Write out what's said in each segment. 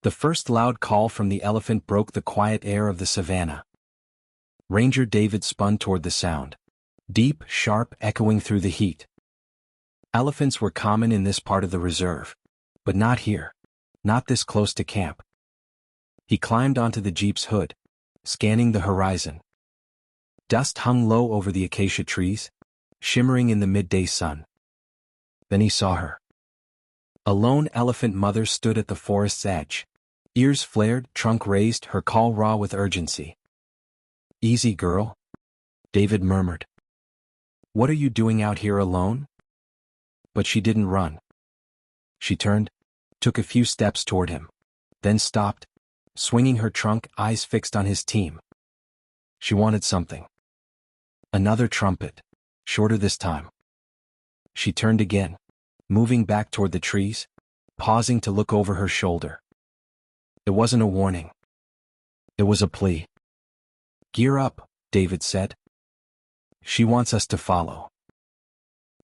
The first loud call from the elephant broke the quiet air of the savannah. Ranger David spun toward the sound. Deep, sharp, echoing through the heat. Elephants were common in this part of the reserve. But not here. Not this close to camp. He climbed onto the jeep's hood, scanning the horizon. Dust hung low over the acacia trees, shimmering in the midday sun. Then he saw her. A lone elephant mother stood at the forest's edge. Ears flared, trunk raised, her call raw with urgency. "Easy, girl," David murmured. "What are you doing out here alone?" But she didn't run. She turned, took a few steps toward him, then stopped, swinging her trunk, eyes fixed on his team. She wanted something. Another trumpet, shorter this time. She turned again, moving back toward the trees, pausing to look over her shoulder. It wasn't a warning. It was a plea. "Gear up," David said. "She wants us to follow."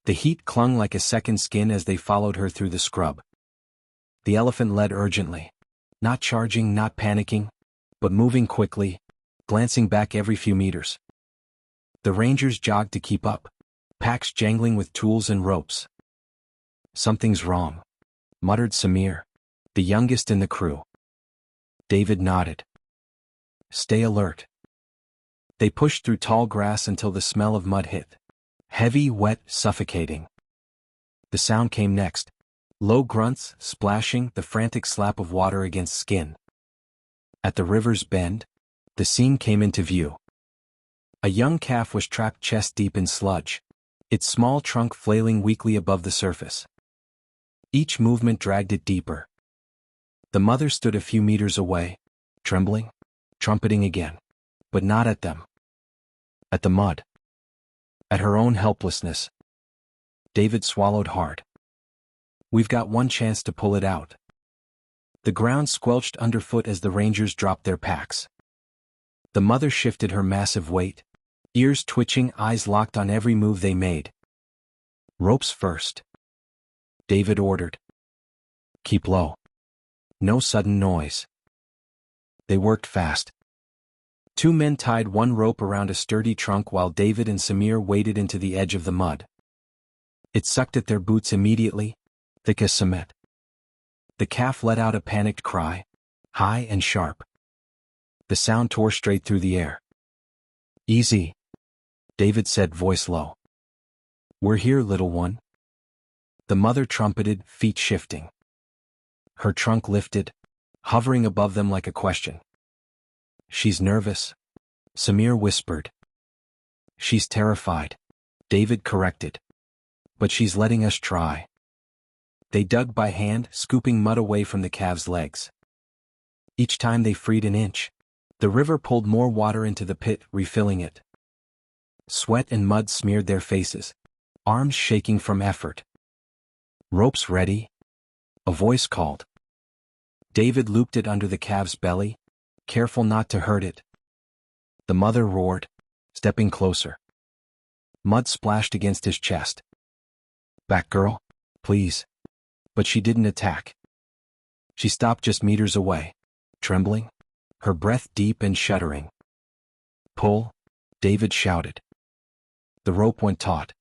The heat clung like a second skin as they followed her through the scrub. The elephant led urgently, not charging, not panicking, but moving quickly, glancing back every few meters. The rangers jogged to keep up, packs jangling with tools and ropes. "Something's wrong," muttered Samir, the youngest in the crew. David nodded. "Stay alert." They pushed through tall grass until the smell of mud hit. Heavy, wet, suffocating. The sound came next. Low grunts, splashing, the frantic slap of water against skin. At the river's bend, the scene came into view. A young calf was trapped chest-deep in sludge, its small trunk flailing weakly above the surface. Each movement dragged it deeper. The mother stood a few meters away, trembling, trumpeting again, but not at them. At the mud. At her own helplessness. David swallowed hard. "We've got one chance to pull it out." The ground squelched underfoot as the rangers dropped their packs. The mother shifted her massive weight, ears twitching, eyes locked on every move they made. "Ropes first," David ordered. "Keep low. No sudden noise." They worked fast. Two men tied one rope around a sturdy trunk while David and Samir waded into the edge of the mud. It sucked at their boots immediately, thick as cement. The calf let out a panicked cry, high and sharp. The sound tore straight through the air. "Easy," David said, voice low. "We're here, little one." The mother trumpeted, feet shifting. Her trunk lifted, hovering above them like a question. "She's nervous," Samir whispered. "She's terrified," David corrected. "But she's letting us try." They dug by hand, scooping mud away from the calves' legs. Each time they freed an inch, the river pulled more water into the pit, refilling it. Sweat and mud smeared their faces, arms shaking from effort. "Ropes ready?" a voice called. David looped it under the calf's belly, careful not to hurt it. The mother roared, stepping closer. Mud splashed against his chest. "Back, girl, please." But she didn't attack. She stopped just meters away, trembling, her breath deep and shuddering. "Pull," David shouted. The rope went taut.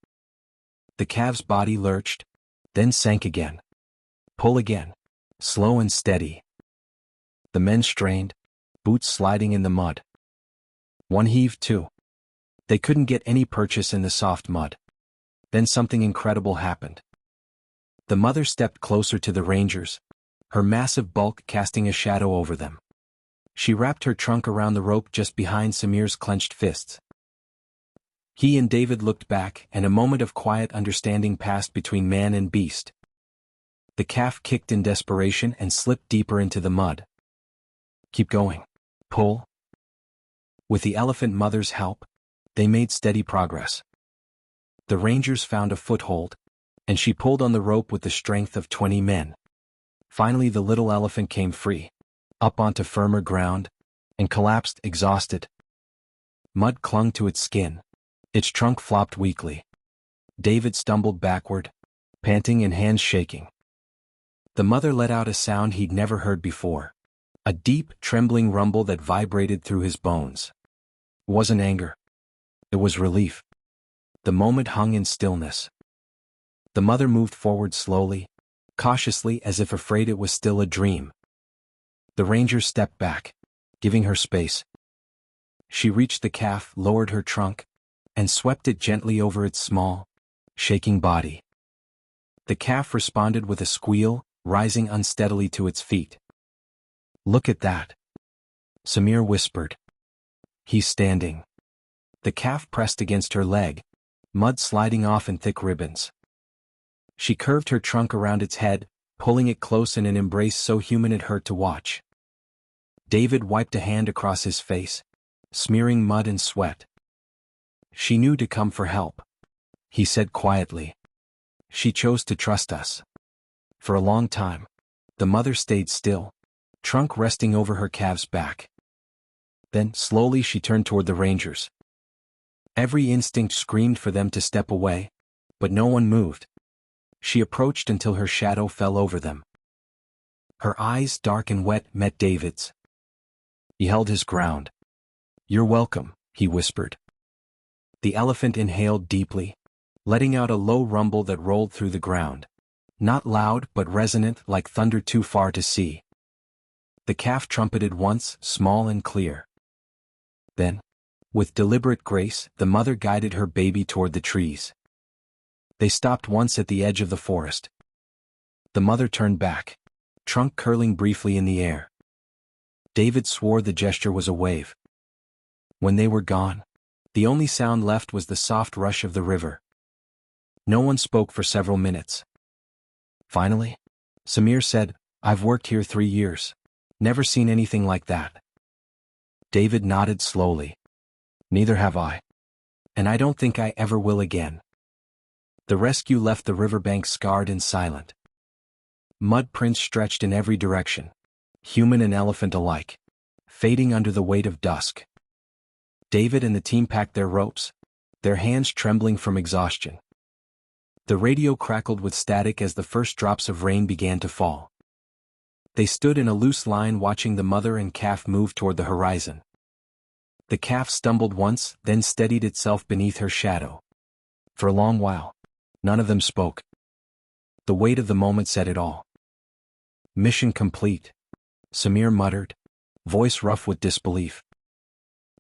The calf's body lurched, then sank again. Pull again, slow and steady. The men strained, boots sliding in the mud. One heave, two. They couldn't get any purchase in the soft mud. Then something incredible happened. The mother stepped closer to the rangers, her massive bulk casting a shadow over them. She wrapped her trunk around the rope just behind Samir's clenched fists. He and David looked back, and a moment of quiet understanding passed between man and beast. The calf kicked in desperation and slipped deeper into the mud. "Keep going. Pull." With the elephant mother's help, they made steady progress. The rangers found a foothold, and she pulled on the rope with the strength of 20 men. Finally the little elephant came free, up onto firmer ground, and collapsed exhausted. Mud clung to its skin. Its trunk flopped weakly. David stumbled backward, panting and hands shaking. The mother let out a sound he'd never heard before, A deep, trembling rumble that vibrated through his bones. It wasn't anger. It was relief. The moment hung in stillness. The mother moved forward slowly, cautiously as if afraid it was still a dream. The ranger stepped back, giving her space. She reached the calf, lowered her trunk, and swept it gently over its small, shaking body. The calf responded with a squeal, rising unsteadily to its feet. "Look at that," Samir whispered. "He's standing." The calf pressed against her leg, mud sliding off in thick ribbons. She curved her trunk around its head, pulling it close in an embrace so human it hurt to watch. David wiped a hand across his face, smearing mud and sweat. "She knew to come for help," he said quietly. "She chose to trust us." For a long time, the mother stayed still, trunk resting over her calf's back. Then, slowly she turned toward the rangers. Every instinct screamed for them to step away, but no one moved. She approached until her shadow fell over them. Her eyes, dark and wet, met David's. He held his ground. "You're welcome," he whispered. The elephant inhaled deeply, letting out a low rumble that rolled through the ground. Not loud but resonant, like thunder too far to see. The calf trumpeted once, small and clear. Then, with deliberate grace, the mother guided her baby toward the trees. They stopped once at the edge of the forest. The mother turned back, trunk curling briefly in the air. David swore the gesture was a wave. When they were gone, the only sound left was the soft rush of the river. No one spoke for several minutes. Finally, Samir said, "I've worked here 3 years. Never seen anything like that." David nodded slowly. "Neither have I. And I don't think I ever will again." The rescue left the riverbank scarred and silent. Mud prints stretched in every direction, human and elephant alike, fading under the weight of dusk. David and the team packed their ropes, their hands trembling from exhaustion. The radio crackled with static as the first drops of rain began to fall. They stood in a loose line watching the mother and calf move toward the horizon. The calf stumbled once, then steadied itself beneath her shadow. For a long while, none of them spoke. The weight of the moment said it all. "Mission complete," Samir muttered, voice rough with disbelief.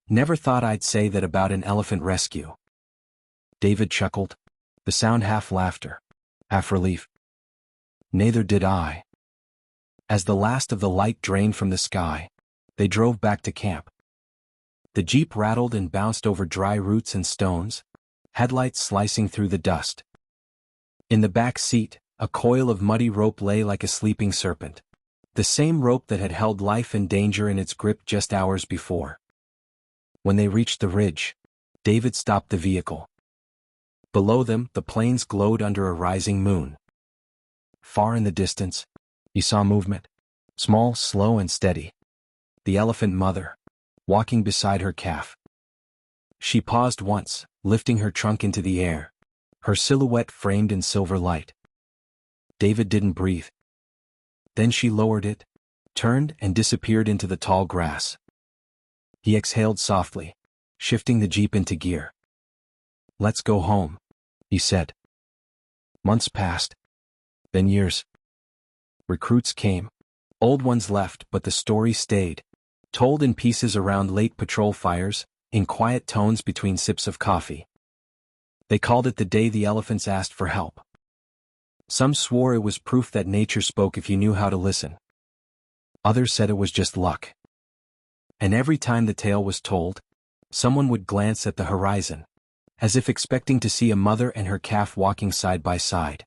"Never thought I'd say that about an elephant rescue." David chuckled, the sound half laughter, half relief. "Neither did I." As the last of the light drained from the sky, they drove back to camp. The jeep rattled and bounced over dry roots and stones, headlights slicing through the dust. In the back seat, a coil of muddy rope lay like a sleeping serpent, the same rope that had held life and danger in its grip just hours before. When they reached the ridge, David stopped the vehicle. Below them, the plains glowed under a rising moon. Far in the distance, he saw movement, small, slow, and steady. The elephant mother, walking beside her calf. She paused once, lifting her trunk into the air, her silhouette framed in silver light. David didn't breathe. Then she lowered it, turned, and disappeared into the tall grass. He exhaled softly, shifting the jeep into gear. "Let's go home," he said. Months passed. Then years. Recruits came. Old ones left, but the story stayed, told in pieces around late patrol fires, in quiet tones between sips of coffee. They called it the day the elephants asked for help. Some swore it was proof that nature spoke if you knew how to listen. Others said it was just luck. And every time the tale was told, someone would glance at the horizon, as if expecting to see a mother and her calf walking side by side.